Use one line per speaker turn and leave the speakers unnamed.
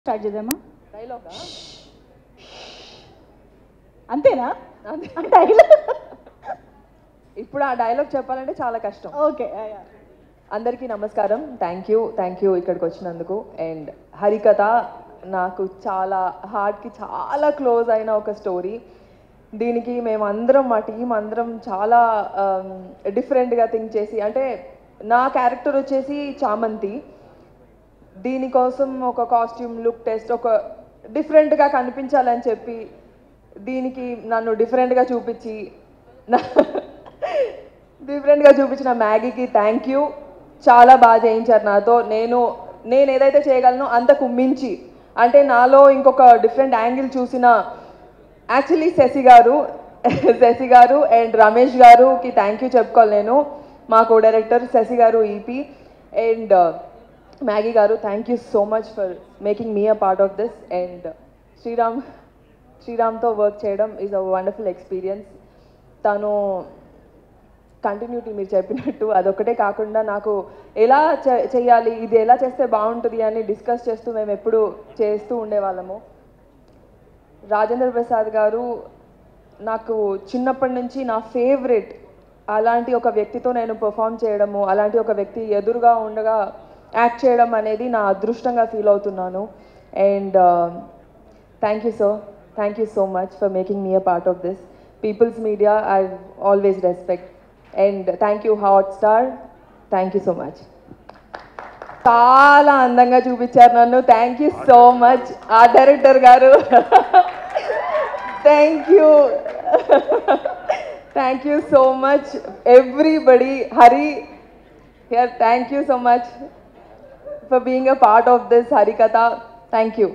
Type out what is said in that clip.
Start చేద్దామా?
డైలాగా
అంతేనా? Dialogue
ఇప్పుడు ఆ డైలాగ్ చెప్పాలంటే చాలా కష్టం.
ఓకే.
అందరికీ నమస్కారం. థ్యాంక్ యూ ఇక్కడికి వచ్చినందుకు. అండ్ హరికథ నాకు చాలా హార్ట్కి చాలా క్లోజ్ అయిన ఒక స్టోరీ. దీనికి మేమందరం మా టీం అందరం చాలా డిఫరెంట్గా థింక్ చేసి, అంటే నా క్యారెక్టర్ వచ్చేసి చామంతి. దీనికోసం ఒక కాస్ట్యూమ్ లుక్ టెస్ట్, ఒక డిఫరెంట్గా కనిపించాలని చెప్పి దీనికి నన్ను డిఫరెంట్గా చూపించిన మ్యాగీకి థ్యాంక్ యూ. చాలా బాగా చేయించారు నాతో. నేను ఏదైతే చేయగలను అంతకు మించి, అంటే నాలో ఇంకొక డిఫరెంట్ యాంగిల్ చూసిన యాక్చువల్లీ శశి గారు అండ్ రమేష్ గారుకి థ్యాంక్ యూ చెప్పుకోవాలి నేను. మా co director Sashi garu EP and Maggie garu, thank you so much for making me a part of this. And శ్రీరామ్తో వర్క్ చేయడం ఈజ్ అ వండర్ఫుల్ ఎక్స్పీరియన్స్. తను కంటిన్యూటీ మీరు చెప్పినట్టు అదొకటే కాకుండా నాకు ఎలా చేయాలి, ఇది ఎలా చేస్తే బాగుంటుంది అని డిస్కస్ చేస్తూ మేము ఎప్పుడు చేస్తూ ఉండేవాళ్ళము. రాజేంద్ర ప్రసాద్ గారు నాకు చిన్నప్పటి నుంచి నా ఫేవరెట్. అలాంటి ఒక వ్యక్తితో నేను పర్ఫామ్ చేయడము, అలాంటి ఒక వ్యక్తి ఎదురుగా ఉండగా యాక్ట్ చేయడం అనేది నా అదృష్టంగా ఫీల్ అవుతున్నాను. And thank you so much for making me a part of this. People's media I always respect. And thank you Hotstar, thank you so much. చాలా అందంగా చూపించారు నన్ను. Thank you so much art director garu. Thank you so much everybody. Hari here, thank you so much for being a part of this Harikatha. Thank you.